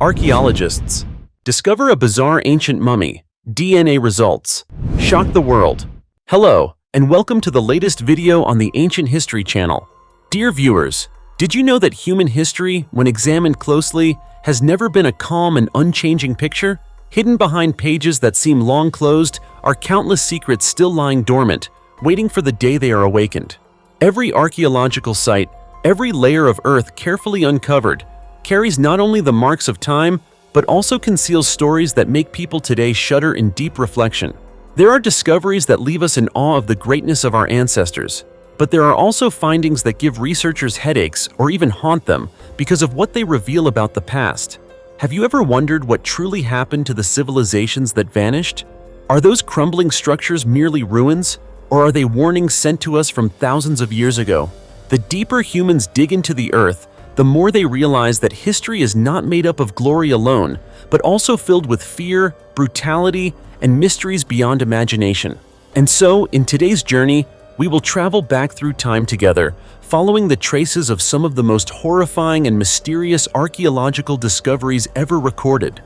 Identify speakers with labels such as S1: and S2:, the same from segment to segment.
S1: Archaeologists discover a bizarre ancient mummy. DNA results shock the world. Hello, and welcome to the latest video on the Ancient History channel. Dear viewers, did you know that human history, when examined closely, has never been a calm and unchanging picture? Hidden behind pages that seem long closed are countless secrets still lying dormant, waiting for the day they are awakened. Every archaeological site, every layer of earth carefully uncovered, carries not only the marks of time, but also conceals stories that make people today shudder in deep reflection. There are discoveries that leave us in awe of the greatness of our ancestors, but there are also findings that give researchers headaches or even haunt them because of what they reveal about the past. Have you ever wondered what truly happened to the civilizations that vanished? Are those crumbling structures merely ruins, or are they warnings sent to us from thousands of years ago? The deeper humans dig into the earth, the more they realize that history is not made up of glory alone, but also filled with fear, brutality, and mysteries beyond imagination. And so, in today's journey, we will travel back through time together, following the traces of some of the most horrifying and mysterious archaeological discoveries ever recorded.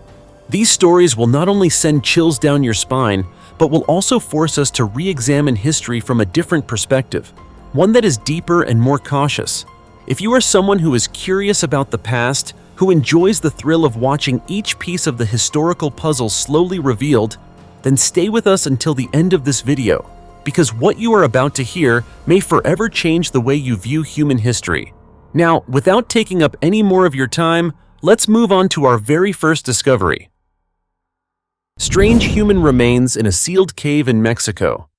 S1: These stories will not only send chills down your spine, but will also force us to re-examine history from a different perspective, one that is deeper and more cautious. If you are someone who is curious about the past, who enjoys the thrill of watching each piece of the historical puzzle slowly revealed, then stay with us until the end of this video, because what you are about to hear may forever change the way you view human history. Now, without taking up any more of your time, let's move on to our very first discovery. Strange human remains in a sealed cave in Mexico.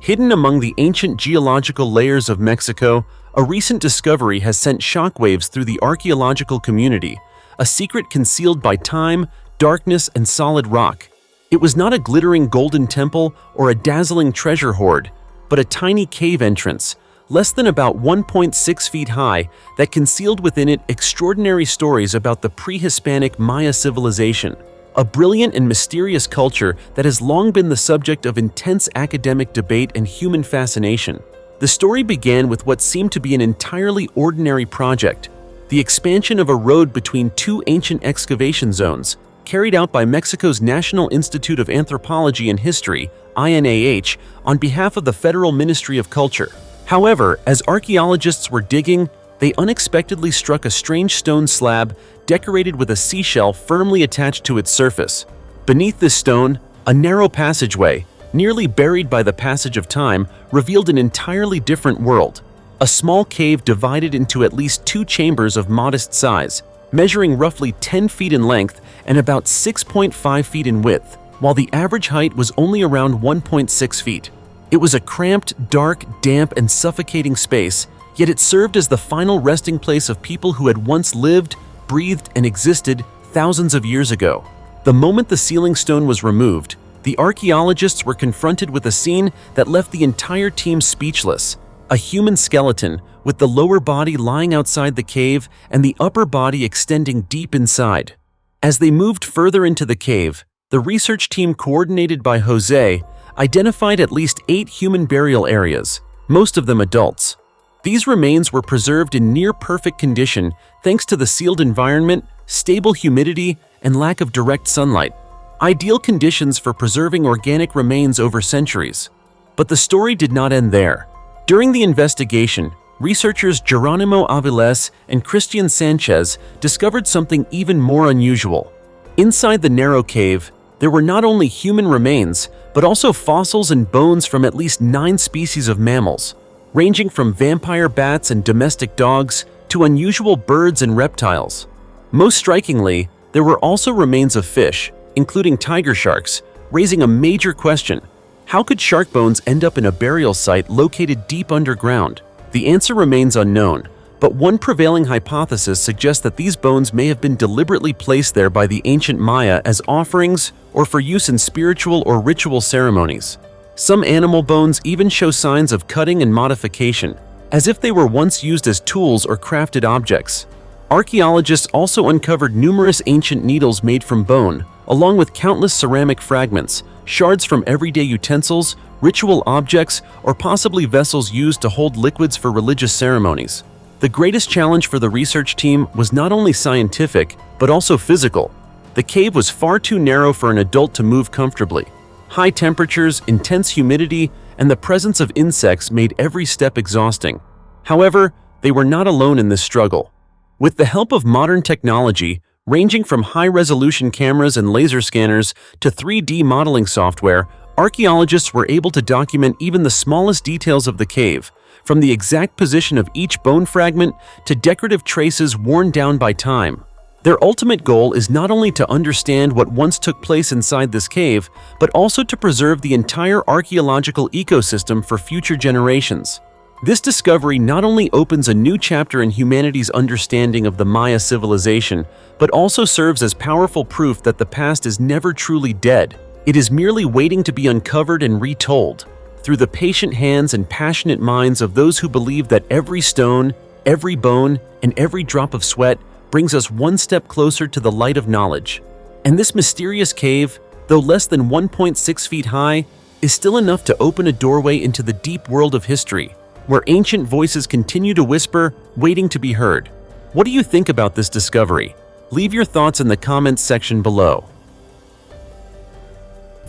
S1: Hidden among the ancient geological layers of Mexico, a recent discovery has sent shockwaves through the archaeological community, a secret concealed by time, darkness, and solid rock. It was not a glittering golden temple or a dazzling treasure hoard, but a tiny cave entrance, less than about 1.6 feet high, that concealed within it extraordinary stories about the pre-Hispanic Maya civilization, a brilliant and mysterious culture that has long been the subject of intense academic debate and human fascination. The story began with what seemed to be an entirely ordinary project, the expansion of a road between two ancient excavation zones, carried out by Mexico's National Institute of Anthropology and History, INAH, on behalf of the Federal Ministry of Culture. However, as archaeologists were digging, they unexpectedly struck a strange stone slab decorated with a seashell firmly attached to its surface. Beneath this stone, a narrow passageway, nearly buried by the passage of time, revealed an entirely different world. A small cave divided into at least two chambers of modest size, measuring roughly 10 feet in length and about 6.5 feet in width, while the average height was only around 1.6 feet. It was a cramped, dark, damp, and suffocating space, yet it served as the final resting place of people who had once lived, breathed, and existed thousands of years ago. The moment the sealing stone was removed, the archaeologists were confronted with a scene that left the entire team speechless. A human skeleton, with the lower body lying outside the cave and the upper body extending deep inside. As they moved further into the cave, the research team, coordinated by Jose, identified at least 8 human burial areas, most of them adults. These remains were preserved in near-perfect condition thanks to the sealed environment, stable humidity, and lack of direct sunlight. Ideal conditions for preserving organic remains over centuries. But the story did not end there. During the investigation, researchers Geronimo Aviles and Christian Sanchez discovered something even more unusual. Inside the narrow cave, there were not only human remains, but also fossils and bones from at least 9 species of mammals, ranging from vampire bats and domestic dogs to unusual birds and reptiles. Most strikingly, there were also remains of fish, including tiger sharks, raising a major question. How could shark bones end up in a burial site located deep underground? The answer remains unknown, but one prevailing hypothesis suggests that these bones may have been deliberately placed there by the ancient Maya as offerings or for use in spiritual or ritual ceremonies. Some animal bones even show signs of cutting and modification, as if they were once used as tools or crafted objects. Archaeologists also uncovered numerous ancient needles made from bone, along with countless ceramic fragments, shards from everyday utensils, ritual objects, or possibly vessels used to hold liquids for religious ceremonies. The greatest challenge for the research team was not only scientific, but also physical. The cave was far too narrow for an adult to move comfortably. High temperatures, intense humidity, and the presence of insects made every step exhausting. However, they were not alone in this struggle. With the help of modern technology, ranging from high-resolution cameras and laser scanners to 3D modeling software, archaeologists were able to document even the smallest details of the cave, from the exact position of each bone fragment to decorative traces worn down by time. Their ultimate goal is not only to understand what once took place inside this cave, but also to preserve the entire archaeological ecosystem for future generations. This discovery not only opens a new chapter in humanity's understanding of the Maya civilization, but also serves as powerful proof that the past is never truly dead. It is merely waiting to be uncovered and retold, through the patient hands and passionate minds of those who believe that every stone, every bone, and every drop of sweat brings us one step closer to the light of knowledge. And this mysterious cave, though less than 1.6 feet high, is still enough to open a doorway into the deep world of history, where ancient voices continue to whisper, waiting to be heard. What do you think about this discovery? Leave your thoughts in the comments section below.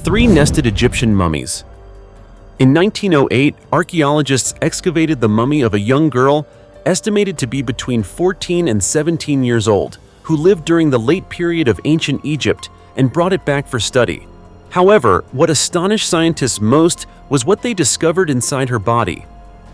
S1: 3 nested Egyptian mummies. In 1908, archaeologists excavated the mummy of a young girl estimated to be between 14 and 17 years old, who lived during the late period of ancient Egypt, and brought it back for study. However, what astonished scientists most was what they discovered inside her body.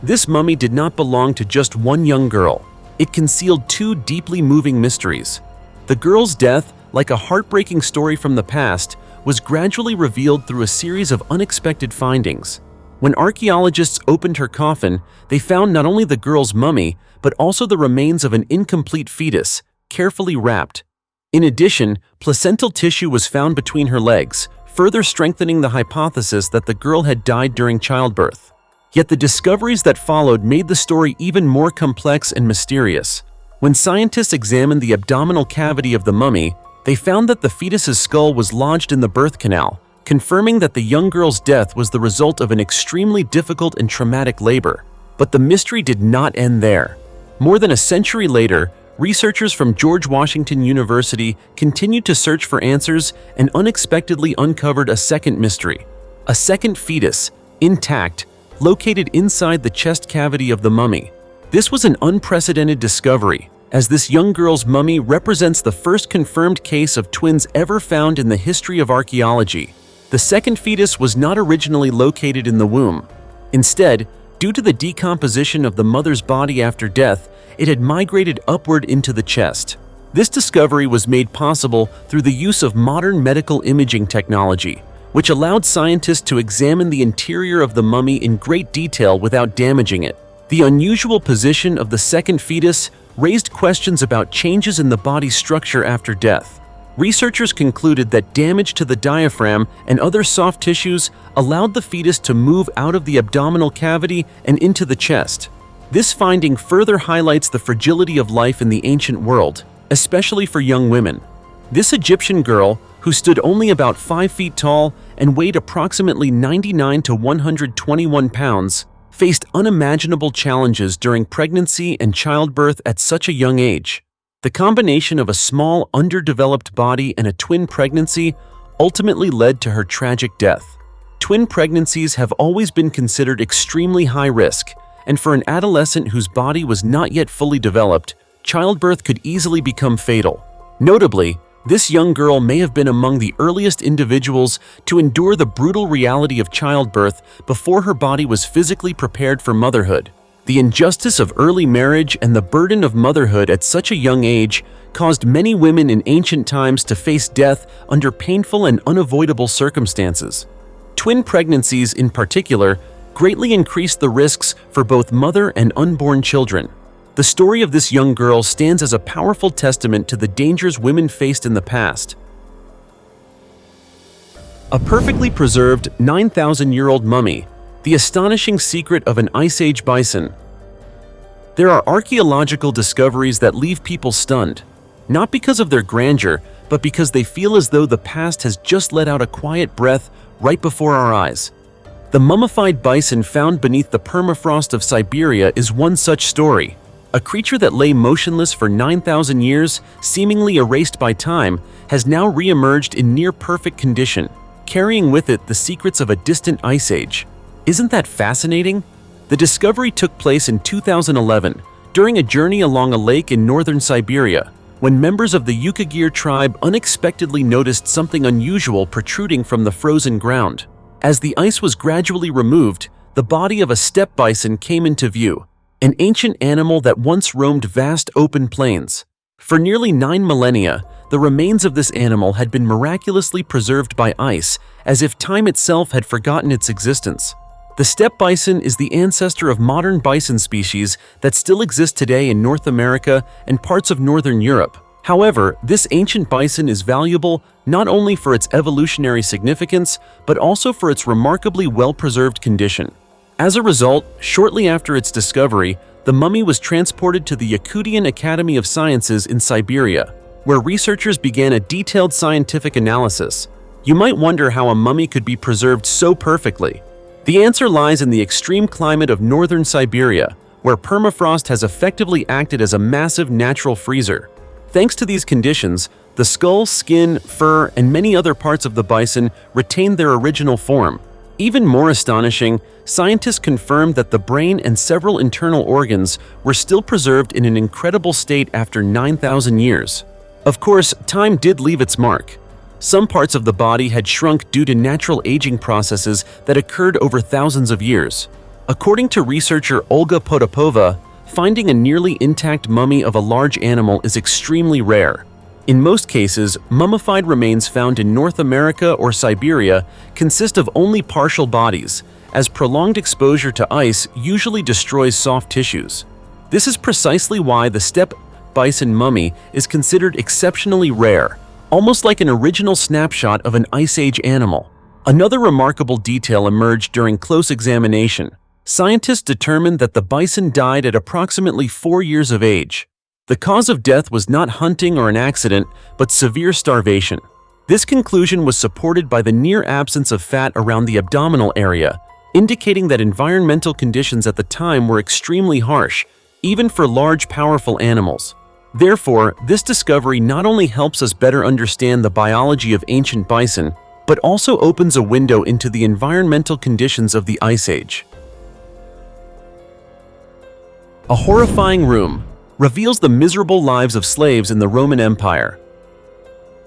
S1: This mummy did not belong to just one young girl. It concealed 2 deeply moving mysteries. The girl's death, like a heartbreaking story from the past, was gradually revealed through a series of unexpected findings. When archaeologists opened her coffin, they found not only the girl's mummy, but also the remains of an incomplete fetus, carefully wrapped. In addition, placental tissue was found between her legs, further strengthening the hypothesis that the girl had died during childbirth. Yet the discoveries that followed made the story even more complex and mysterious. When scientists examined the abdominal cavity of the mummy, they found that the fetus's skull was lodged in the birth canal, confirming that the young girl's death was the result of an extremely difficult and traumatic labor. But the mystery did not end there. More than a century later, researchers from George Washington University continued to search for answers and unexpectedly uncovered a second mystery. A second fetus, intact, located inside the chest cavity of the mummy. This was an unprecedented discovery, as this young girl's mummy represents the first confirmed case of twins ever found in the history of archaeology. The second fetus was not originally located in the womb. Instead, due to the decomposition of the mother's body after death, it had migrated upward into the chest. This discovery was made possible through the use of modern medical imaging technology, which allowed scientists to examine the interior of the mummy in great detail without damaging it. The unusual position of the second fetus raised questions about changes in the body's structure after death. Researchers concluded that damage to the diaphragm and other soft tissues allowed the fetus to move out of the abdominal cavity and into the chest. This finding further highlights the fragility of life in the ancient world, especially for young women. This Egyptian girl, who stood only about 5 feet tall and weighed approximately 99 to 121 pounds, faced unimaginable challenges during pregnancy and childbirth at such a young age. The combination of a small, underdeveloped body and a twin pregnancy ultimately led to her tragic death. Twin pregnancies have always been considered extremely high risk, and for an adolescent whose body was not yet fully developed, childbirth could easily become fatal. Notably, this young girl may have been among the earliest individuals to endure the brutal reality of childbirth before her body was physically prepared for motherhood. The injustice of early marriage and the burden of motherhood at such a young age caused many women in ancient times to face death under painful and unavoidable circumstances. Twin pregnancies, in particular, greatly increased the risks for both mother and unborn children. The story of this young girl stands as a powerful testament to the dangers women faced in the past. A perfectly preserved 9,000-year-old mummy, the astonishing secret of an Ice Age bison. There are archaeological discoveries that leave people stunned, not because of their grandeur, but because they feel as though the past has just let out a quiet breath right before our eyes. The mummified bison found beneath the permafrost of Siberia is one such story. A creature that lay motionless for 9,000 years, seemingly erased by time, has now re-emerged in near-perfect condition, carrying with it the secrets of a distant ice age. Isn't that fascinating? The discovery took place in 2011, during a journey along a lake in northern Siberia, when members of the Yde Girl tribe unexpectedly noticed something unusual protruding from the frozen ground. As the ice was gradually removed, the body of a steppe bison came into view, an ancient animal that once roamed vast open plains. For nearly 9 millennia, the remains of this animal had been miraculously preserved by ice, as if time itself had forgotten its existence. The steppe bison is the ancestor of modern bison species that still exist today in North America and parts of Northern Europe. However, this ancient bison is valuable not only for its evolutionary significance, but also for its remarkably well-preserved condition. As a result, shortly after its discovery, the mummy was transported to the Yakutian Academy of Sciences in Siberia, where researchers began a detailed scientific analysis. You might wonder how a mummy could be preserved so perfectly. The answer lies in the extreme climate of northern Siberia, where permafrost has effectively acted as a massive natural freezer. Thanks to these conditions, the skull, skin, fur, and many other parts of the bison retained their original form. Even more astonishing, scientists confirmed that the brain and several internal organs were still preserved in an incredible state after 9,000 years. Of course, time did leave its mark. Some parts of the body had shrunk due to natural aging processes that occurred over thousands of years. According to researcher Olga Potapova, finding a nearly intact mummy of a large animal is extremely rare. In most cases, mummified remains found in North America or Siberia consist of only partial bodies, as prolonged exposure to ice usually destroys soft tissues. This is precisely why the steppe bison mummy is considered exceptionally rare, almost like an original snapshot of an Ice Age animal. Another remarkable detail emerged during close examination. Scientists determined that the bison died at approximately 4 years of age. The cause of death was not hunting or an accident, but severe starvation. This conclusion was supported by the near absence of fat around the abdominal area, indicating that environmental conditions at the time were extremely harsh, even for large, powerful animals. Therefore, this discovery not only helps us better understand the biology of ancient bison, but also opens a window into the environmental conditions of the Ice Age. A horrifying room reveals the miserable lives of slaves in the Roman Empire.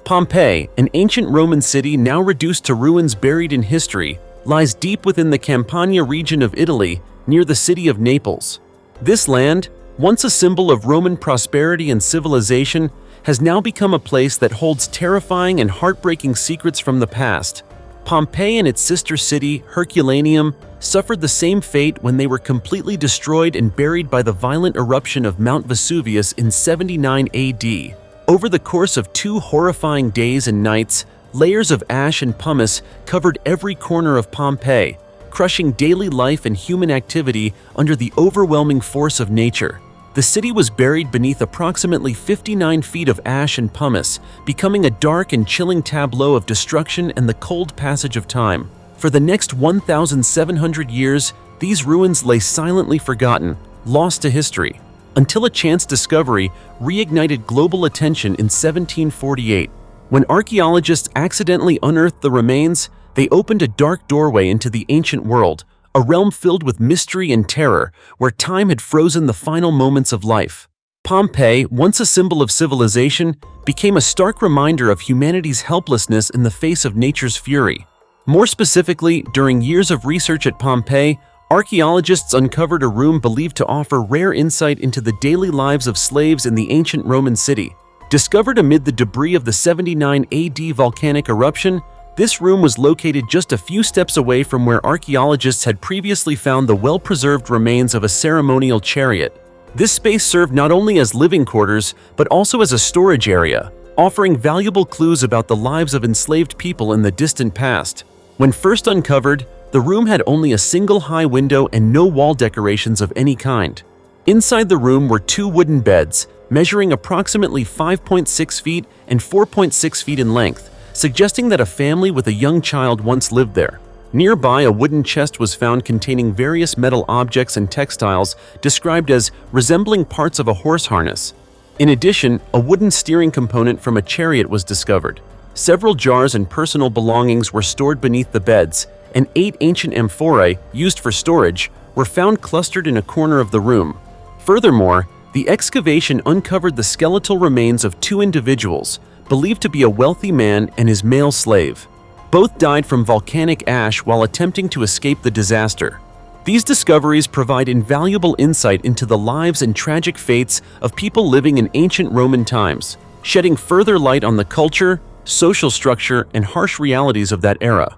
S1: Pompeii, an ancient Roman city now reduced to ruins buried in history, lies deep within the Campania region of Italy, near the city of Naples. This land, once a symbol of Roman prosperity and civilization, has now become a place that holds terrifying and heartbreaking secrets from the past. Pompeii and its sister city, Herculaneum, suffered the same fate when they were completely destroyed and buried by the violent eruption of Mount Vesuvius in 79 AD. Over the course of 2 horrifying days and nights, layers of ash and pumice covered every corner of Pompeii, crushing daily life and human activity under the overwhelming force of nature. The city was buried beneath approximately 59 feet of ash and pumice, becoming a dark and chilling tableau of destruction and the cold passage of time. For the next 1,700 years, these ruins lay silently forgotten, lost to history, until a chance discovery reignited global attention in 1748. When archaeologists accidentally unearthed the remains, they opened a dark doorway into the ancient world, a realm filled with mystery and terror, where time had frozen the final moments of life. Pompeii, once a symbol of civilization, became a stark reminder of humanity's helplessness in the face of nature's fury. More specifically, during years of research at Pompeii, archaeologists uncovered a room believed to offer rare insight into the daily lives of slaves in the ancient Roman city. Discovered amid the debris of the 79 AD volcanic eruption, this room was located just a few steps away from where archaeologists had previously found the well-preserved remains of a ceremonial chariot. This space served not only as living quarters, but also as a storage area, offering valuable clues about the lives of enslaved people in the distant past. When first uncovered, the room had only a single high window and no wall decorations of any kind. Inside the room were 2 wooden beds, measuring approximately 5.6 feet and 4.6 feet in length, suggesting that a family with a young child once lived there. Nearby, a wooden chest was found containing various metal objects and textiles described as resembling parts of a horse harness. In addition, a wooden steering component from a chariot was discovered. Several jars and personal belongings were stored beneath the beds, and 8 ancient amphorae, used for storage, were found clustered in a corner of the room. Furthermore, the excavation uncovered the skeletal remains of 2 individuals, believed to be a wealthy man and his male slave. Both died from volcanic ash while attempting to escape the disaster. These discoveries provide invaluable insight into the lives and tragic fates of people living in ancient Roman times, shedding further light on the culture, social structure, and harsh realities of that era.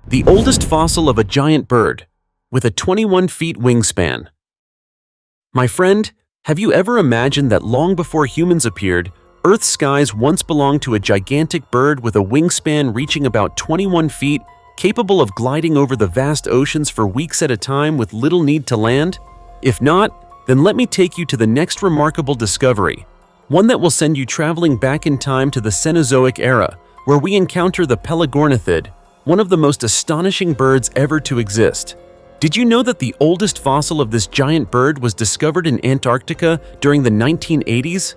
S1: The oldest fossil of a giant bird, with a 21 feet wingspan. My friend, have you ever imagined that long before humans appeared, Earth's skies once belonged to a gigantic bird with a wingspan reaching about 21 feet, capable of gliding over the vast oceans for weeks at a time with little need to land? If not, then let me take you to the next remarkable discovery, one that will send you traveling back in time to the Cenozoic era, where we encounter the Pelagornithid, one of the most astonishing birds ever to exist. Did you know that the oldest fossil of this giant bird was discovered in Antarctica during the 1980s?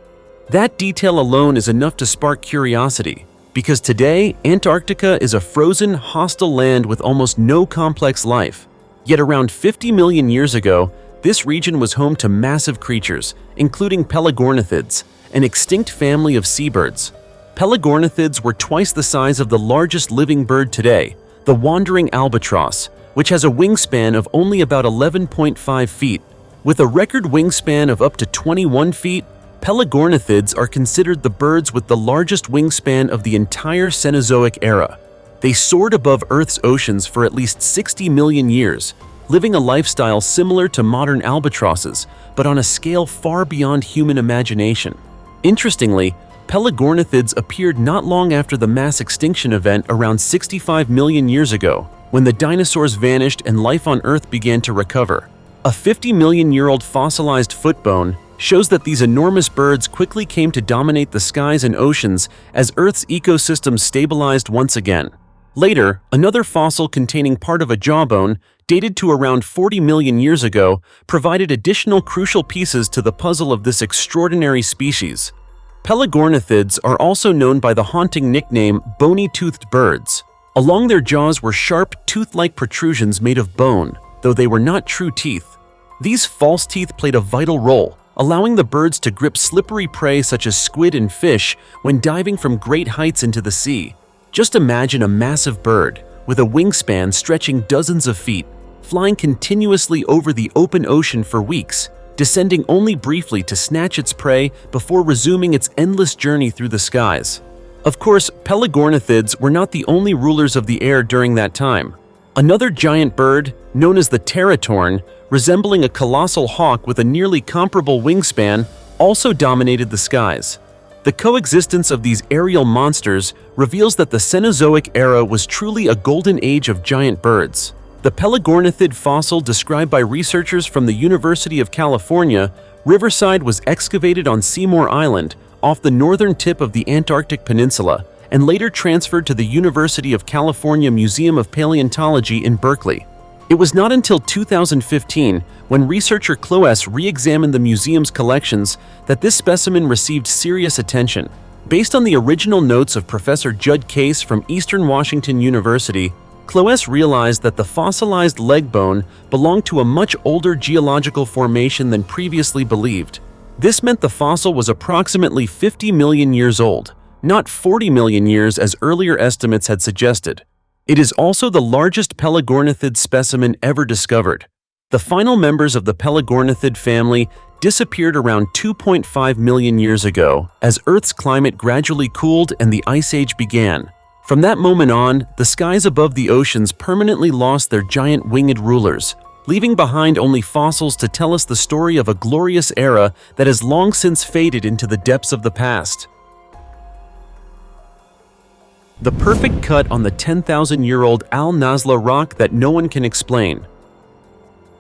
S1: That detail alone is enough to spark curiosity, because today, Antarctica is a frozen, hostile land with almost no complex life. Yet around 50 million years ago, this region was home to massive creatures, including pelagornithids, an extinct family of seabirds. Pelagornithids were twice the size of the largest living bird today, the wandering albatross, which has a wingspan of only about 11.5 feet. With a record wingspan of up to 21 feet, Pelagornithids are considered the birds with the largest wingspan of the entire Cenozoic era. They soared above Earth's oceans for at least 60 million years, living a lifestyle similar to modern albatrosses, but on a scale far beyond human imagination. Interestingly, Pelagornithids appeared not long after the mass extinction event around 65 million years ago, when the dinosaurs vanished and life on Earth began to recover. A 50-million-year-old fossilized foot bone shows that these enormous birds quickly came to dominate the skies and oceans as Earth's ecosystem stabilized once again. Later, another fossil containing part of a jawbone, dated to around 40 million years ago, provided additional crucial pieces to the puzzle of this extraordinary species. Pelagornithids are also known by the haunting nickname bony-toothed birds. Along their jaws were sharp, tooth-like protrusions made of bone, though they were not true teeth. These false teeth played a vital role, allowing the birds to grip slippery prey such as squid and fish when diving from great heights into the sea. Just imagine a massive bird, with a wingspan stretching dozens of feet, flying continuously over the open ocean for weeks, descending only briefly to snatch its prey before resuming its endless journey through the skies. Of course, Pelagornithids were not the only rulers of the air during that time. Another giant bird, known as the teratorn, resembling a colossal hawk with a nearly comparable wingspan, also dominated the skies. The coexistence of these aerial monsters reveals that the Cenozoic era was truly a golden age of giant birds. The Pelagornithid fossil described by researchers from the University of California, Riverside, was excavated on Seymour Island, off the northern tip of the Antarctic Peninsula, and later transferred to the University of California Museum of Paleontology in Berkeley. It was not until 2015, when researcher Cloes re-examined the museum's collections, that this specimen received serious attention. Based on the original notes of Professor Judd Case from Eastern Washington University, Cloes realized that the fossilized leg bone belonged to a much older geological formation than previously believed. This meant the fossil was approximately 50 million years old, not 40 million years as earlier estimates had suggested. It is also the largest Pelagornithid specimen ever discovered. The final members of the Pelagornithid family disappeared around 2.5 million years ago as Earth's climate gradually cooled and the Ice Age began. From that moment on, the skies above the oceans permanently lost their giant winged rulers, leaving behind only fossils to tell us the story of a glorious era that has long since faded into the depths of the past. The perfect cut on the 10,000-year-old Al-Naslaa rock that no one can explain.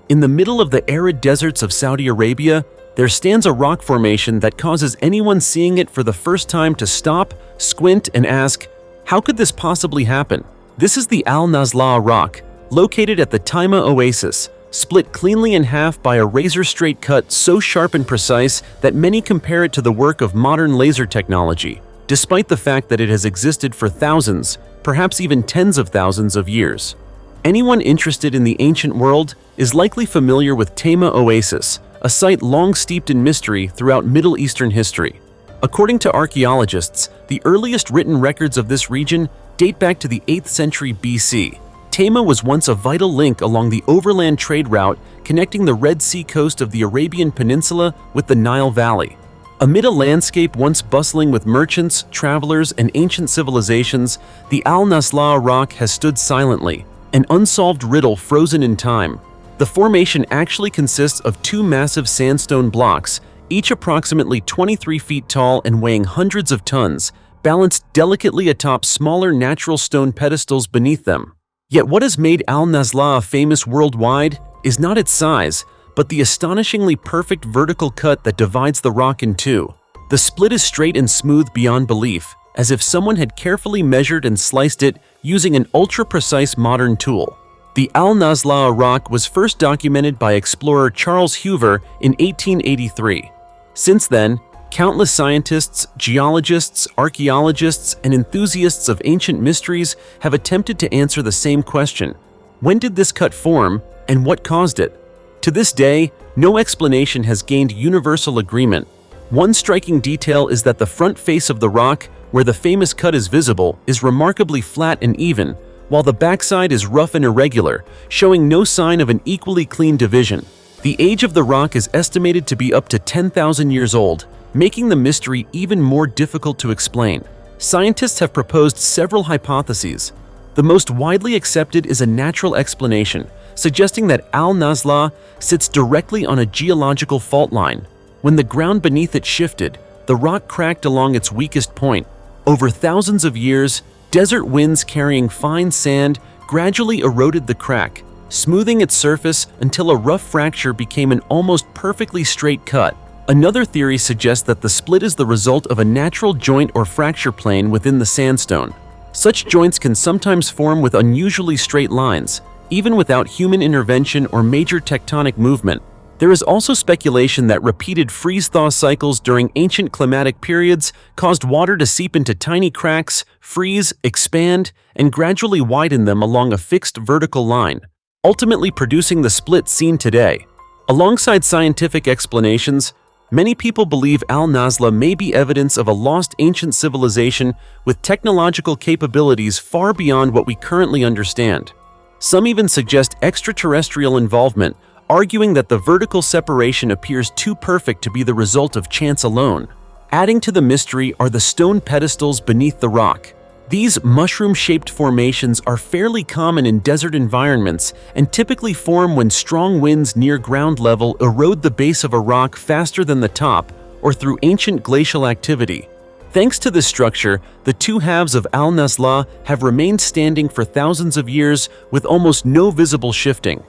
S1: In the middle of the arid deserts of Saudi Arabia, there stands a rock formation that causes anyone seeing it for the first time to stop, squint, and ask, how could this possibly happen? This is the Naslaa rock, located at the Taima Oasis, split cleanly in half by a razor-straight cut so sharp and precise that many compare it to the work of modern laser technology, despite the fact that it has existed for thousands, perhaps even tens of thousands of years. Anyone interested in the ancient world is likely familiar with Taima Oasis, a site long steeped in mystery throughout Middle Eastern history. According to archaeologists, the earliest written records of this region date back to the 8th century BC. Taima was once a vital link along the overland trade route connecting the Red Sea coast of the Arabian Peninsula with the Nile Valley. Amid a landscape once bustling with merchants, travelers, and ancient civilizations, the Naslaa rock has stood silently, an unsolved riddle frozen in time. The formation actually consists of two massive sandstone blocks, each approximately 23 feet tall and weighing hundreds of tons, balanced delicately atop smaller natural stone pedestals beneath them. Yet what has made Naslaa famous worldwide is not its size, but the astonishingly perfect vertical cut that divides the rock in two. The split is straight and smooth beyond belief, as if someone had carefully measured and sliced it using an ultra-precise modern tool. The Naslaa rock was first documented by explorer Charles Huver in 1883. Since then, countless scientists, geologists, archaeologists, and enthusiasts of ancient mysteries have attempted to answer the same question: when did this cut form, and what caused it? To this day, no explanation has gained universal agreement. One striking detail is that the front face of the rock, where the famous cut is visible, is remarkably flat and even, while the backside is rough and irregular, showing no sign of an equally clean division. The age of the rock is estimated to be up to 10,000 years old, making the mystery even more difficult to explain. Scientists have proposed several hypotheses. The most widely accepted is a natural explanation, suggesting that Naslaa sits directly on a geological fault line. When the ground beneath it shifted, the rock cracked along its weakest point. Over thousands of years, desert winds carrying fine sand gradually eroded the crack, smoothing its surface until a rough fracture became an almost perfectly straight cut. Another theory suggests that the split is the result of a natural joint or fracture plane within the sandstone. Such joints can sometimes form with unusually straight lines, even without human intervention or major tectonic movement. There is also speculation that repeated freeze-thaw cycles during ancient climatic periods caused water to seep into tiny cracks, freeze, expand, and gradually widen them along a fixed vertical line, ultimately producing the split seen today. Alongside scientific explanations, many people believe Naslaa may be evidence of a lost ancient civilization with technological capabilities far beyond what we currently understand. Some even suggest extraterrestrial involvement, arguing that the vertical separation appears too perfect to be the result of chance alone. Adding to the mystery are the stone pedestals beneath the rock. These mushroom-shaped formations are fairly common in desert environments and typically form when strong winds near ground level erode the base of a rock faster than the top or through ancient glacial activity. Thanks to this structure, the two halves of Naslaa have remained standing for thousands of years with almost no visible shifting.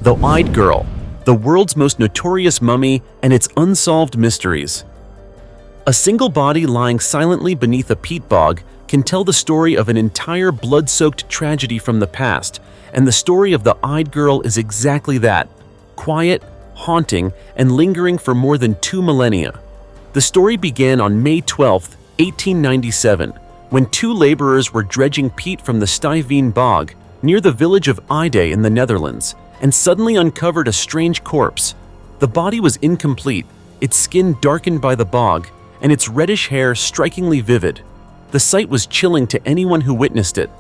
S1: The Yde Girl, the world's most notorious mummy and its unsolved mysteries. A single body lying silently beneath a peat bog can tell the story of an entire blood-soaked tragedy from the past, and the story of the Yde Girl is exactly that: quiet, haunting, and lingering for more than 2 millennia. The story began on May 12, 1897, when two laborers were dredging peat from the Stuyveen bog near the village of Yde in the Netherlands, and suddenly uncovered a strange corpse. The body was incomplete, its skin darkened by the bog, and its reddish hair strikingly vivid. The sight was chilling to anyone who witnessed it.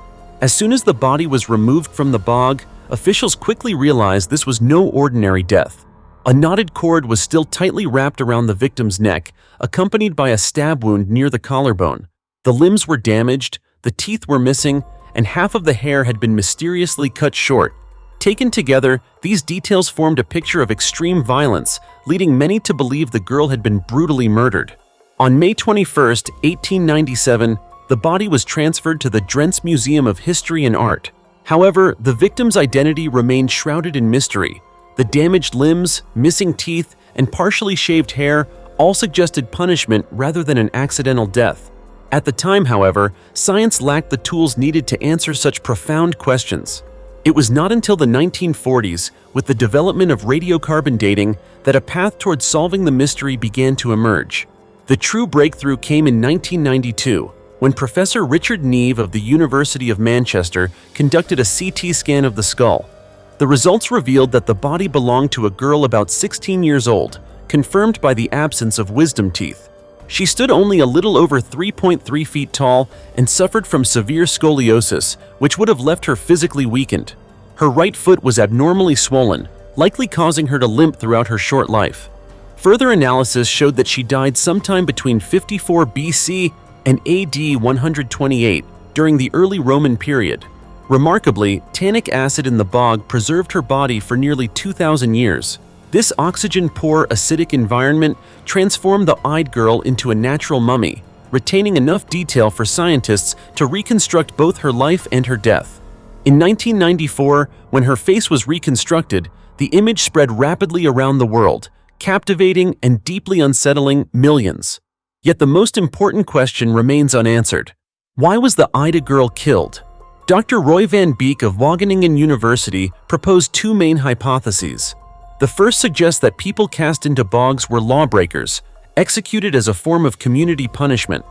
S1: As soon as the body was removed from the bog, officials quickly realized this was no ordinary death. A knotted cord was still tightly wrapped around the victim's neck, accompanied by a stab wound near the collarbone. The limbs were damaged, the teeth were missing, and half of the hair had been mysteriously cut short. Taken together, these details formed a picture of extreme violence, leading many to believe the girl had been brutally murdered. On May 21, 1897, the body was transferred to the Drents Museum of History and Art. However, the victim's identity remained shrouded in mystery. The damaged limbs, missing teeth, and partially shaved hair all suggested punishment rather than an accidental death. At the time, however, science lacked the tools needed to answer such profound questions. It was not until the 1940s, with the development of radiocarbon dating, that a path towards solving the mystery began to emerge. The true breakthrough came in 1992, when Professor Richard Neve of the University of Manchester conducted a CT scan of the skull. The results revealed that the body belonged to a girl about 16 years old, confirmed by the absence of wisdom teeth. She stood only a little over 3.3 feet tall and suffered from severe scoliosis, which would have left her physically weakened. Her right foot was abnormally swollen, likely causing her to limp throughout her short life. Further analysis showed that she died sometime between 54 BC and AD 128 during the early Roman period. Remarkably, tannic acid in the bog preserved her body for nearly 2,000 years. This oxygen-poor, acidic environment transformed the Yde Girl into a natural mummy, retaining enough detail for scientists to reconstruct both her life and her death. In 1994, when her face was reconstructed, the image spread rapidly around the world, captivating and deeply unsettling millions. Yet the most important question remains unanswered. Why was the Yde Girl killed? Dr. Roy van Beek of Wageningen University proposed two main hypotheses. The first suggests that people cast into bogs were lawbreakers, executed as a form of community punishment.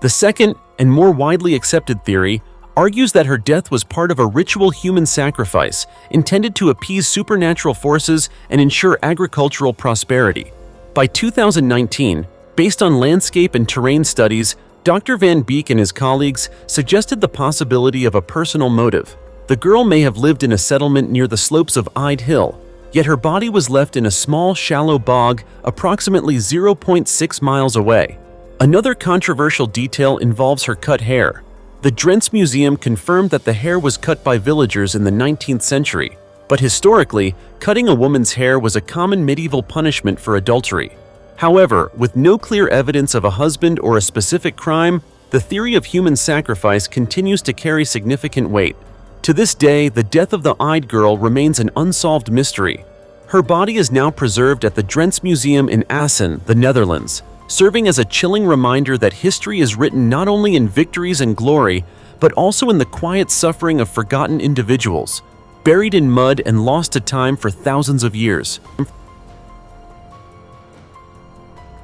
S1: The second, and more widely accepted theory, argues that her death was part of a ritual human sacrifice intended to appease supernatural forces and ensure agricultural prosperity. By 2019, based on landscape and terrain studies, Dr. Van Beek and his colleagues suggested the possibility of a personal motive. The girl may have lived in a settlement near the slopes of Yde Hill, yet her body was left in a small, shallow bog approximately 0.6 miles away. Another controversial detail involves her cut hair. The Drents Museum confirmed that the hair was cut by villagers in the 19th century, but historically, cutting a woman's hair was a common medieval punishment for adultery. However, with no clear evidence of a husband or a specific crime, the theory of human sacrifice continues to carry significant weight. To this day, the death of the Yde Girl remains an unsolved mystery. Her body is now preserved at the Drents Museum in Assen, the Netherlands, serving as a chilling reminder that history is written not only in victories and glory, but also in the quiet suffering of forgotten individuals, buried in mud and lost to time for thousands of years.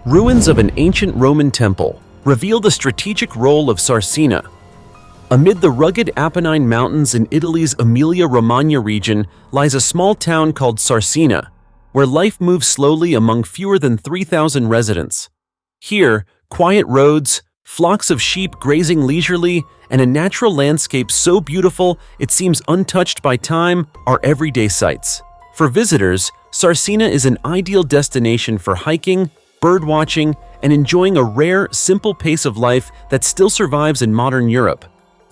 S1: Ruins of an ancient Roman temple reveal the strategic role of Sarsina. Amid the rugged Apennine Mountains in Italy's Emilia-Romagna region lies a small town called Sarsina, where life moves slowly among fewer than 3,000 residents. Here, quiet roads, flocks of sheep grazing leisurely, and a natural landscape so beautiful it seems untouched by time are everyday sights. For visitors, Sarsina is an ideal destination for hiking, birdwatching, and enjoying a rare, simple pace of life that still survives in modern Europe.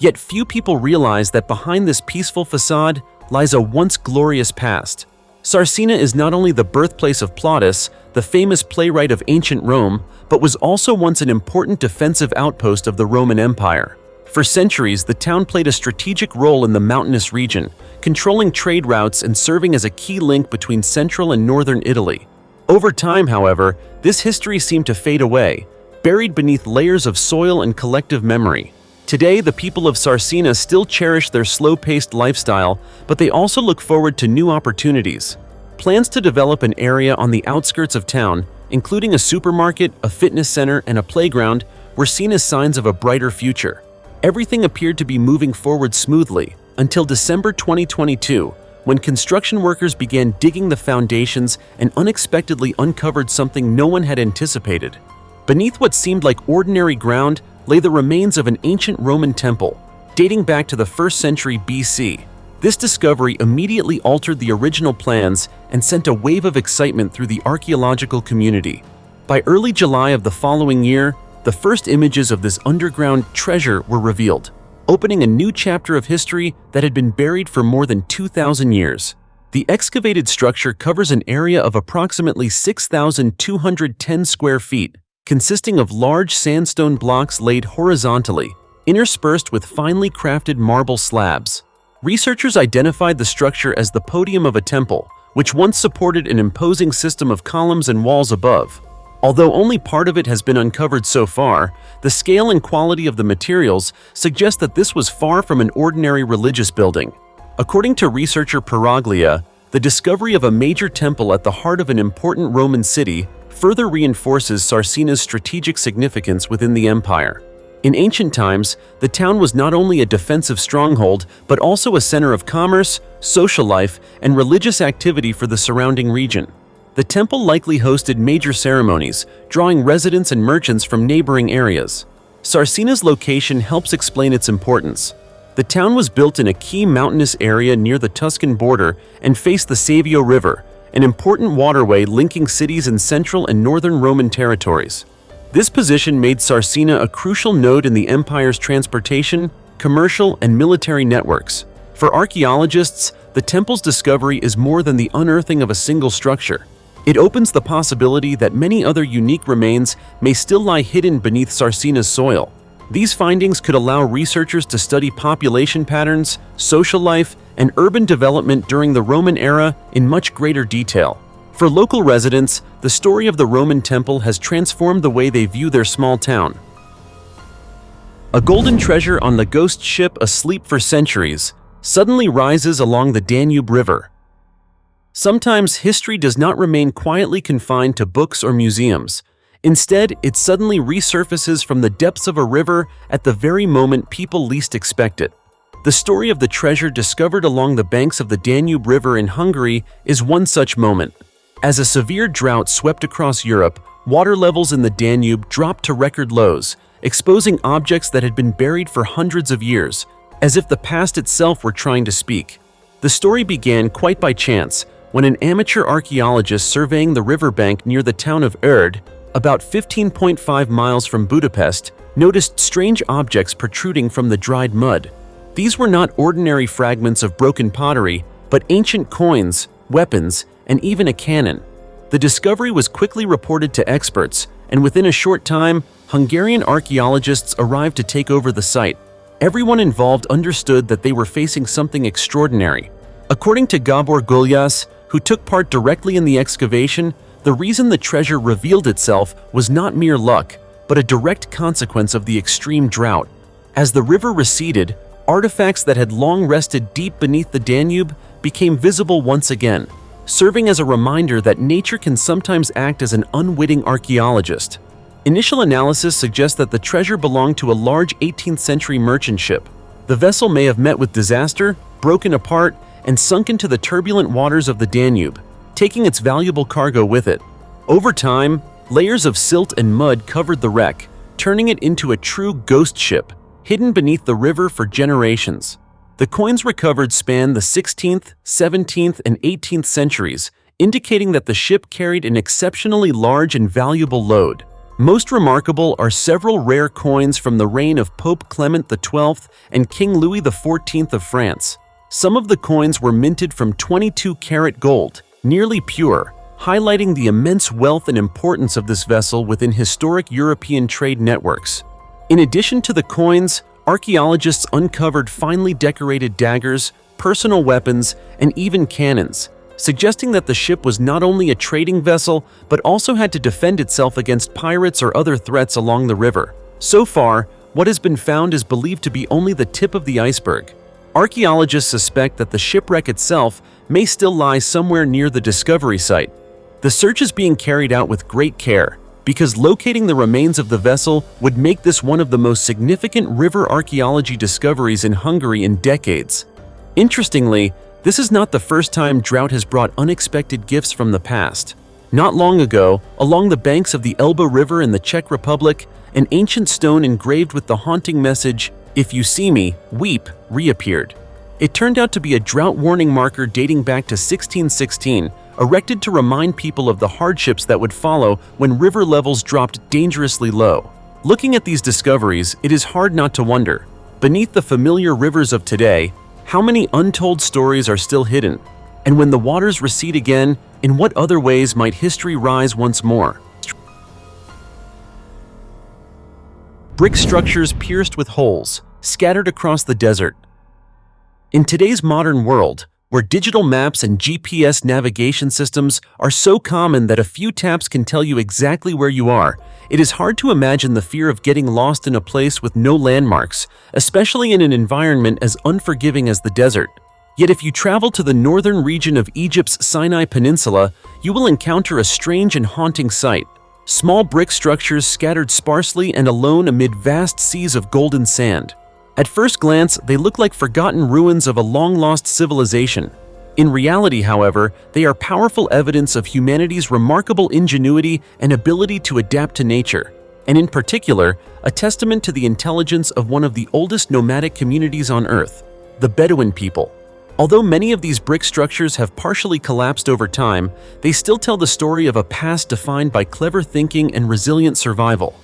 S1: Yet few people realize that behind this peaceful facade lies a once glorious past. Sarsina is not only the birthplace of Plautus, the famous playwright of ancient Rome, but was also once an important defensive outpost of the Roman Empire. For centuries, the town played a strategic role in the mountainous region, controlling trade routes and serving as a key link between central and northern Italy. Over time, however, this history seemed to fade away, buried beneath layers of soil and collective memory. Today, the people of Sarsina still cherish their slow-paced lifestyle, but they also look forward to new opportunities. Plans to develop an area on the outskirts of town, including a supermarket, a fitness center, and a playground, were seen as signs of a brighter future. Everything appeared to be moving forward smoothly, until December 2022, when construction workers began digging the foundations and unexpectedly uncovered something no one had anticipated. Beneath what seemed like ordinary ground lay the remains of an ancient Roman temple, dating back to the 1st century BC. This discovery immediately altered the original plans and sent a wave of excitement through the archaeological community. By early July of the following year, the first images of this underground treasure were revealed, opening a new chapter of history that had been buried for more than 2,000 years. The excavated structure covers an area of approximately 6,210 square feet, consisting of large sandstone blocks laid horizontally, interspersed with finely crafted marble slabs. Researchers identified the structure as the podium of a temple, which once supported an imposing system of columns and walls above. Although only part of it has been uncovered so far, the scale and quality of the materials suggest that this was far from an ordinary religious building. According to researcher Peraglia, the discovery of a major temple at the heart of an important Roman city further reinforces Sarsina's strategic significance within the empire. In ancient times, the town was not only a defensive stronghold but also a center of commerce, social life, and religious activity for the surrounding region. The temple likely hosted major ceremonies, drawing residents and merchants from neighboring areas. Sarsina's location helps explain its importance. The town was built in a key mountainous area near the Tuscan border and faced the Savio River, an important waterway linking cities in central and northern Roman territories. This position made Sarsina a crucial node in the empire's transportation, commercial, and military networks. For archaeologists, the temple's discovery is more than the unearthing of a single structure. It opens the possibility that many other unique remains may still lie hidden beneath Sarsina's soil. These findings could allow researchers to study population patterns, social life, and urban development during the Roman era in much greater detail. For local residents, the story of the Roman temple has transformed the way they view their small town. A golden treasure on the ghost ship asleep for centuries suddenly rises along the Danube River. Sometimes history does not remain quietly confined to books or museums. Instead, it suddenly resurfaces from the depths of a river at the very moment people least expect it. The story of the treasure discovered along the banks of the Danube River in Hungary is one such moment. As a severe drought swept across Europe, water levels in the Danube dropped to record lows, exposing objects that had been buried for hundreds of years, as if the past itself were trying to speak. The story began quite by chance, when an amateur archaeologist surveying the riverbank near the town of Yde, about 15.5 miles from Budapest, noticed strange objects protruding from the dried mud. These were not ordinary fragments of broken pottery, but ancient coins, weapons, and even a cannon. The discovery was quickly reported to experts, and within a short time, Hungarian archaeologists arrived to take over the site. Everyone involved understood that they were facing something extraordinary. According to Gábor Gulyás, who took part directly in the excavation, the reason the treasure revealed itself was not mere luck, but a direct consequence of the extreme drought. As the river receded, artifacts that had long rested deep beneath the Danube became visible once again, serving as a reminder that nature can sometimes act as an unwitting archaeologist. Initial analysis suggests that the treasure belonged to a large 18th century merchant ship. The vessel may have met with disaster, broken apart, and sunk into the turbulent waters of the Danube, taking its valuable cargo with it. Over time, layers of silt and mud covered the wreck, turning it into a true ghost ship, hidden beneath the river for generations. The coins recovered span the 16th, 17th, and 18th centuries, indicating that the ship carried an exceptionally large and valuable load. Most remarkable are several rare coins from the reign of Pope Clement XII and King Louis XIV of France. Some of the coins were minted from 22-karat gold, nearly pure, highlighting the immense wealth and importance of this vessel within historic European trade networks. In addition to the coins, archaeologists uncovered finely decorated daggers, personal weapons, and even cannons, suggesting that the ship was not only a trading vessel but also had to defend itself against pirates or other threats along the river. So far, what has been found is believed to be only the tip of the iceberg. Archaeologists suspect that the shipwreck itself may still lie somewhere near the discovery site. The search is being carried out with great care, because locating the remains of the vessel would make this one of the most significant river archaeology discoveries in Hungary in decades. Interestingly, this is not the first time drought has brought unexpected gifts from the past. Not long ago, along the banks of the Elbe River in the Czech Republic, an ancient stone engraved with the haunting message, "If you see me, weep," reappeared. It turned out to be a drought warning marker dating back to 1616, erected to remind people of the hardships that would follow when river levels dropped dangerously low. Looking at these discoveries, it is hard not to wonder, beneath the familiar rivers of today, how many untold stories are still hidden? And when the waters recede again, in what other ways might history rise once more? Brick structures pierced with holes, scattered across the desert. In today's modern world, where digital maps and GPS navigation systems are so common that a few taps can tell you exactly where you are, it is hard to imagine the fear of getting lost in a place with no landmarks, especially in an environment as unforgiving as the desert. Yet if you travel to the northern region of Egypt's Sinai Peninsula, you will encounter a strange and haunting sight. Small brick structures scattered sparsely and alone amid vast seas of golden sand. At first glance, they look like forgotten ruins of a long-lost civilization. In reality, however, they are powerful evidence of humanity's remarkable ingenuity and ability to adapt to nature, and in particular, a testament to the intelligence of one of the oldest nomadic communities on Earth, the Bedouin people. Although many of these brick structures have partially collapsed over time, they still tell the story of a past defined by clever thinking and resilient survival.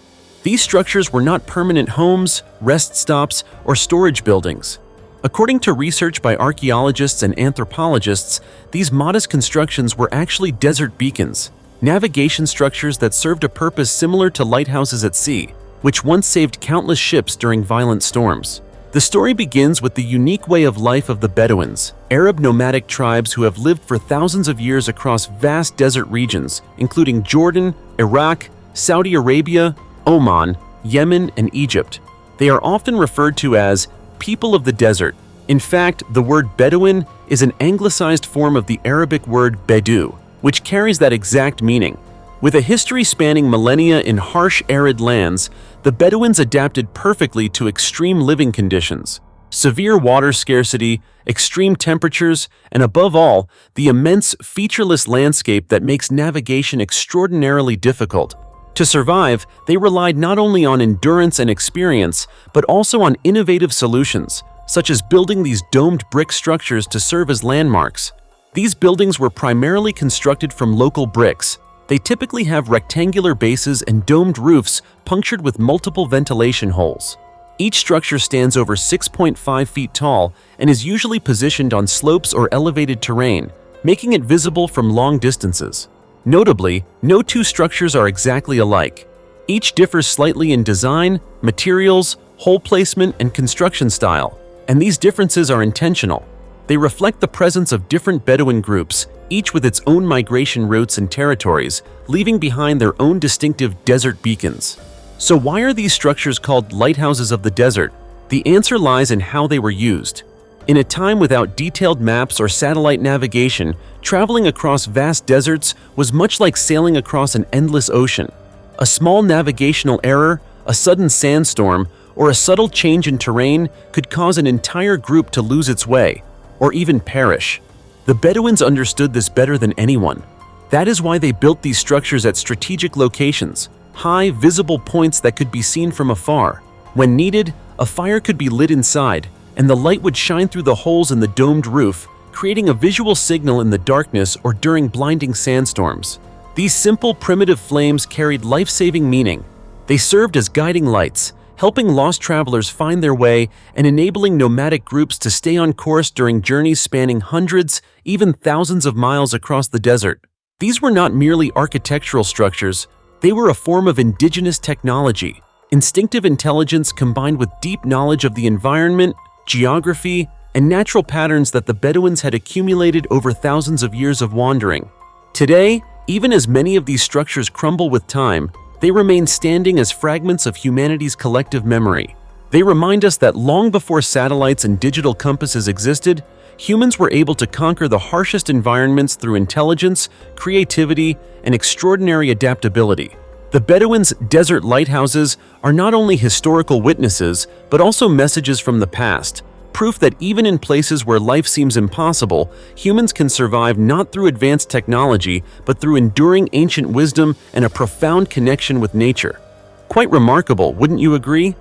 S1: These structures were not permanent homes, rest stops, or storage buildings. According to research by archaeologists and anthropologists, these modest constructions were actually desert beacons, navigation structures that served a purpose similar to lighthouses at sea, which once saved countless ships during violent storms. The story begins with the unique way of life of the Bedouins, Arab nomadic tribes who have lived for thousands of years across vast desert regions, including Jordan, Iraq, Saudi Arabia, Oman, Yemen, and Egypt. They are often referred to as people of the desert. In fact, the word Bedouin is an anglicized form of the Arabic word Bedu, which carries that exact meaning. With a history spanning millennia in harsh, arid lands, the Bedouins adapted perfectly to extreme living conditions. Severe water scarcity, extreme temperatures, and above all, the immense, featureless landscape that makes navigation extraordinarily difficult. To survive, they relied not only on endurance and experience, but also on innovative solutions, such as building these domed brick structures to serve as landmarks. These buildings were primarily constructed from local bricks. They typically have rectangular bases and domed roofs punctured with multiple ventilation holes. Each structure stands over 6.5 feet tall and is usually positioned on slopes or elevated terrain, making it visible from long distances. Notably, no two structures are exactly alike. Each differs slightly in design, materials, hole placement, and construction style, and these differences are intentional. They reflect the presence of different Bedouin groups, each with its own migration routes and territories, leaving behind their own distinctive desert beacons. So why are these structures called lighthouses of the desert? The answer lies in how they were used. In a time without detailed maps or satellite navigation, traveling across vast deserts was much like sailing across an endless ocean. A small navigational error, a sudden sandstorm, or a subtle change in terrain could cause an entire group to lose its way, or even perish. The Bedouins understood this better than anyone. That is why they built these structures at strategic locations, high, visible points that could be seen from afar. When needed, a fire could be lit inside, and the light would shine through the holes in the domed roof, creating a visual signal in the darkness or during blinding sandstorms. These simple, primitive flames carried life-saving meaning. They served as guiding lights, helping lost travelers find their way and enabling nomadic groups to stay on course during journeys spanning hundreds, even thousands of miles across the desert. These were not merely architectural structures, they were a form of indigenous technology, instinctive intelligence combined with deep knowledge of the environment, geography, and natural patterns that the Bedouins had accumulated over thousands of years of wandering. Today, even as many of these structures crumble with time, they remain standing as fragments of humanity's collective memory. They remind us that long before satellites and digital compasses existed, humans were able to conquer the harshest environments through intelligence, creativity, and extraordinary adaptability. The Bedouins' desert lighthouses are not only historical witnesses, but also messages from the past, proof that even in places where life seems impossible, humans can survive not through advanced technology, but through enduring ancient wisdom and a profound connection with nature. Quite remarkable, wouldn't you agree?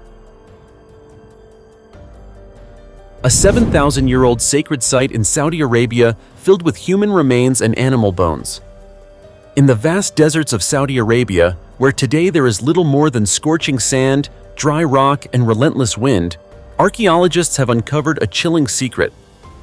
S1: A 7,000-year-old sacred site in Saudi Arabia filled with human remains and animal bones. In the vast deserts of Saudi Arabia, where today there is little more than scorching sand, dry rock, and relentless wind, archaeologists have uncovered a chilling secret.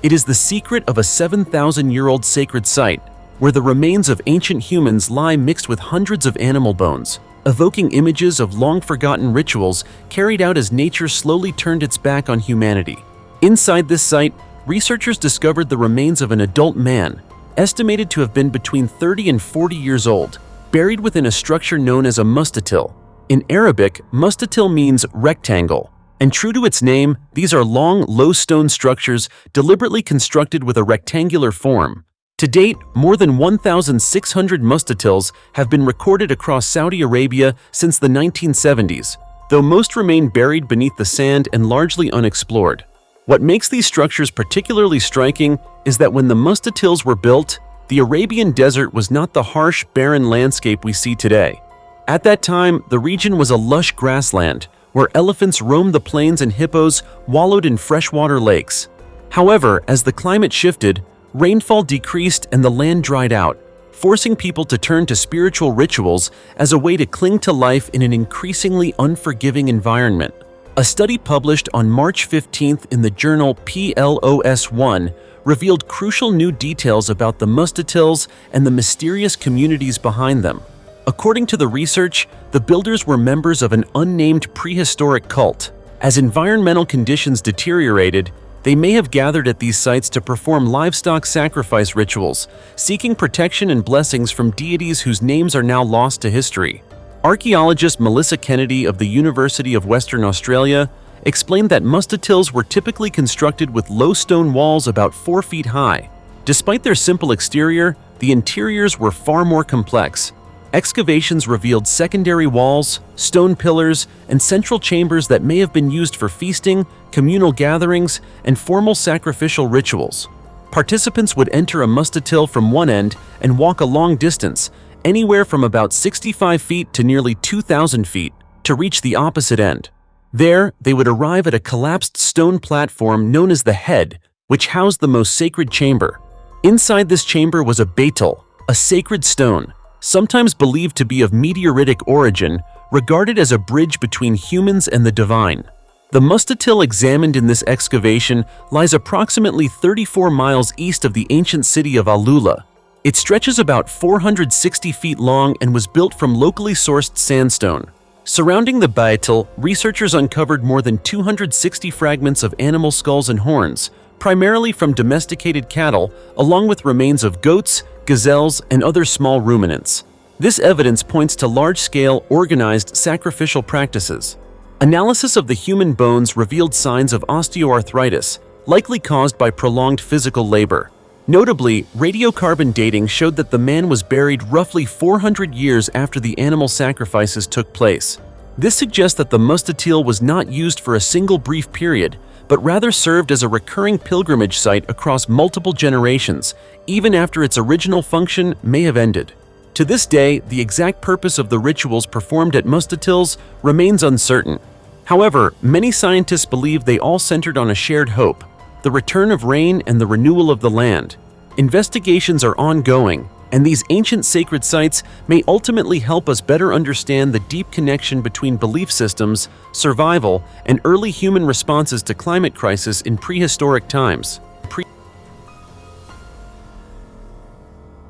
S1: It is the secret of a 7,000-year-old sacred site, where the remains of ancient humans lie mixed with hundreds of animal bones, evoking images of long-forgotten rituals carried out as nature slowly turned its back on humanity. Inside this site, researchers discovered the remains of an adult man, estimated to have been between 30 and 40 years old, buried within a structure known as a mustatil. In Arabic, mustatil means rectangle, and true to its name, these are long, low stone structures deliberately constructed with a rectangular form. To date, more than 1,600 mustatils have been recorded across Saudi Arabia since the 1970s, though most remain buried beneath the sand and largely unexplored. What makes these structures particularly striking is that when the mustatils were built, the Arabian desert was not the harsh, barren landscape we see today. At that time, the region was a lush grassland, where elephants roamed the plains and hippos wallowed in freshwater lakes. However, as the climate shifted, rainfall decreased and the land dried out, forcing people to turn to spiritual rituals as a way to cling to life in an increasingly unforgiving environment. A study published on March 15th in the journal PLOS1 revealed crucial new details about the mustatils and the mysterious communities behind them. According to the research, the builders were members of an unnamed prehistoric cult. As environmental conditions deteriorated, they may have gathered at these sites to perform livestock sacrifice rituals, seeking protection and blessings from deities whose names are now lost to history. Archaeologist Melissa Kennedy of the University of Western Australia explained that mustatils were typically constructed with low stone walls about 4 feet high. Despite their simple exterior, the interiors were far more complex. Excavations revealed secondary walls, stone pillars, and central chambers that may have been used for feasting, communal gatherings, and formal sacrificial rituals. Participants would enter a mustatil from one end and walk a long distance, anywhere from about 65 feet to nearly 2,000 feet, to reach the opposite end. There, they would arrive at a collapsed stone platform known as the head, which housed the most sacred chamber. Inside this chamber was a beitel, a sacred stone, sometimes believed to be of meteoritic origin, regarded as a bridge between humans and the divine. The mustatil examined in this excavation lies approximately 34 miles east of the ancient city of Alula. It stretches about 460 feet long and was built from locally sourced sandstone. Surrounding the beitel, researchers uncovered more than 260 fragments of animal skulls and horns, primarily from domesticated cattle, along with remains of goats, gazelles, and other small ruminants. This evidence points to large-scale, organized sacrificial practices. Analysis of the human bones revealed signs of osteoarthritis, likely caused by prolonged physical labor. Notably, radiocarbon dating showed that the man was buried roughly 400 years after the animal sacrifices took place. This suggests that the mustatil was not used for a single brief period, but rather served as a recurring pilgrimage site across multiple generations, even after its original function may have ended. To this day, the exact purpose of the rituals performed at mustatils remains uncertain. However, many scientists believe they all centered on a shared hope: the return of rain and the renewal of the land. Investigations are ongoing, and these ancient sacred sites may ultimately help us better understand the deep connection between belief systems, survival, and early human responses to climate crisis in prehistoric times.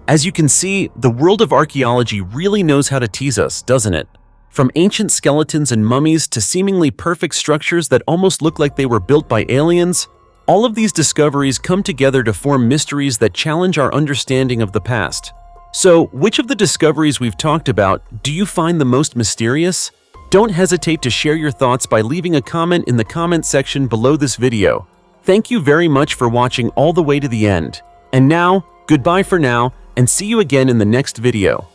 S1: As you can see, the world of archaeology really knows how to tease us, doesn't it? From ancient skeletons and mummies to seemingly perfect structures that almost look like they were built by aliens, all of these discoveries come together to form mysteries that challenge our understanding of the past. So, which of the discoveries we've talked about do you find the most mysterious? Don't hesitate to share your thoughts by leaving a comment in the comment section below this video. Thank you very much for watching all the way to the end. And now, goodbye for now, and see you again in the next video.